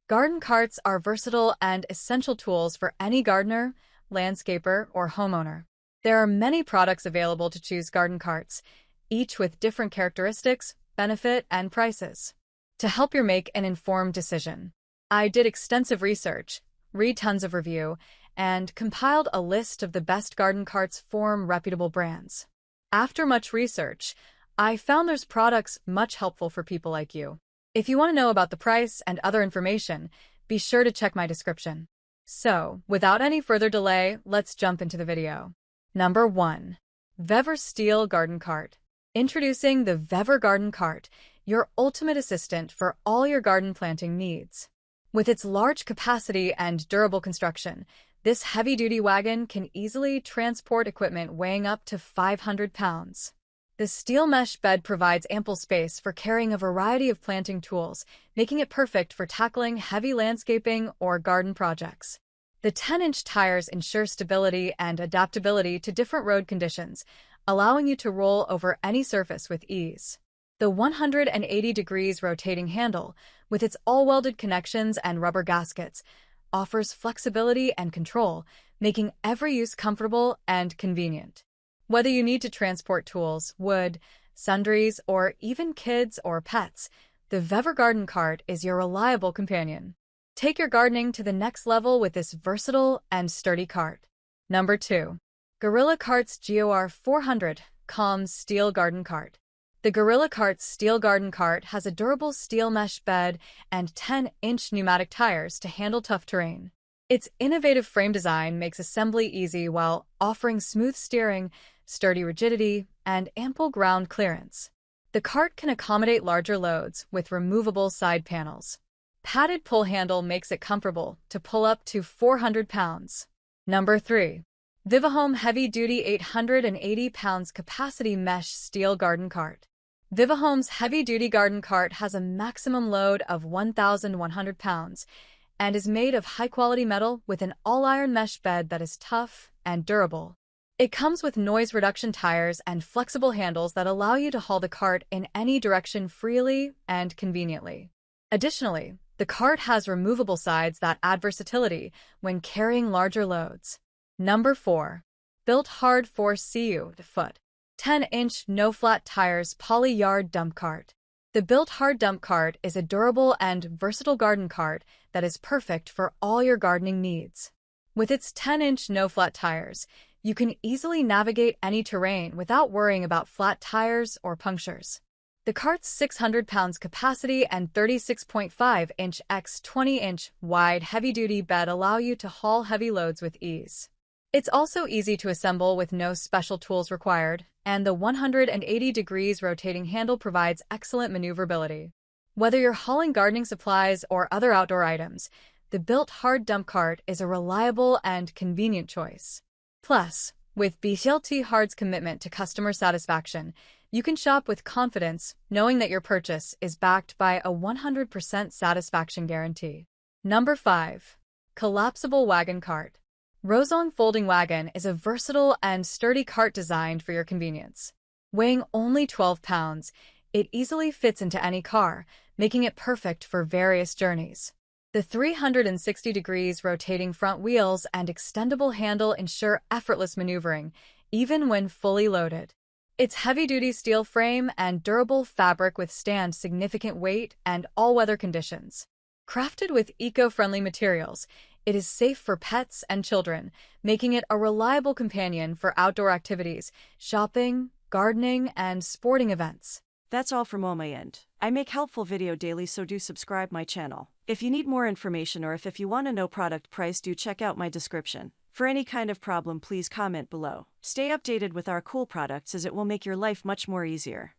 Garden carts are versatile and essential tools for any gardener, landscaper, or homeowner. There are many products available to choose garden carts, each with different characteristics, benefit, and prices. To help you make an informed decision, I did extensive research, read tons of review, and compiled a list of the best garden carts from reputable brands. After much research, I found there's products much helpful for people like you. If you want to know about the price and other information, be sure to check my description. So, without any further delay, let's jump into the video. Number 1. Vever Steel Garden Cart. Introducing the Vever Garden Cart, your ultimate assistant for all your garden planting needs. With its large capacity and durable construction, this heavy-duty wagon can easily transport equipment weighing up to 500 pounds. The steel mesh bed provides ample space for carrying a variety of planting tools, making it perfect for tackling heavy landscaping or garden projects. The 10-inch tires ensure stability and adaptability to different road conditions, allowing you to roll over any surface with ease. The 180 degrees rotating handle, with its all-welded connections and rubber gaskets, offers flexibility and control, making every use comfortable and convenient. Whether you need to transport tools, wood, sundries, or even kids or pets, the Vever Garden Cart is your reliable companion. Take your gardening to the next level with this versatile and sturdy cart. Number 2. Gorilla Carts GOR 400 COMS Steel Garden Cart. The Gorilla Carts Steel Garden Cart has a durable steel mesh bed and 10-inch pneumatic tires to handle tough terrain. Its innovative frame design makes assembly easy while offering smooth steering, sturdy rigidity, and ample ground clearance. The cart can accommodate larger loads with removable side panels. Padded pull handle makes it comfortable to pull up to 400 pounds. Number 3. Vivahome Heavy Duty 880 pounds Capacity Mesh Steel Garden Cart. Vivahome's heavy-duty garden cart has a maximum load of 1,100 pounds and is made of high-quality metal with an all-iron mesh bed that is tough and durable. It comes with noise reduction tires and flexible handles that allow you to haul the cart in any direction freely and conveniently. Additionally, the cart has removable sides that add versatility when carrying larger loads. Number 4. Built Hard Force CU Foot. 10-inch no-flat tires poly-yard dump cart. The Built Hard Dump Cart is a durable and versatile garden cart that is perfect for all your gardening needs. With its 10-inch no-flat tires, you can easily navigate any terrain without worrying about flat tires or punctures. The cart's 600 pounds capacity and 36.5-inch x 20-inch wide heavy-duty bed allow you to haul heavy loads with ease. It's also easy to assemble with no special tools required, and the 180 degrees rotating handle provides excellent maneuverability. Whether you're hauling gardening supplies or other outdoor items, the Built Hard Dump Cart is a reliable and convenient choice. Plus, with BCLT Hard's commitment to customer satisfaction, you can shop with confidence knowing that your purchase is backed by a 100% satisfaction guarantee. Number 5. Collapsible Wagon Cart. Rozong Folding Wagon is a versatile and sturdy cart designed for your convenience. Weighing only 12 pounds, it easily fits into any car, making it perfect for various journeys. The 360 degrees rotating front wheels and extendable handle ensure effortless maneuvering, even when fully loaded. Its heavy-duty steel frame and durable fabric withstand significant weight and all-weather conditions. Crafted with eco-friendly materials, it is safe for pets and children, making it a reliable companion for outdoor activities, shopping, gardening, and sporting events. That's all from my end. I make helpful video daily, so do subscribe my channel. If you need more information or if you want to know product price, do check out my description. For any kind of problem, please comment below. Stay updated with our cool products as it will make your life much more easier.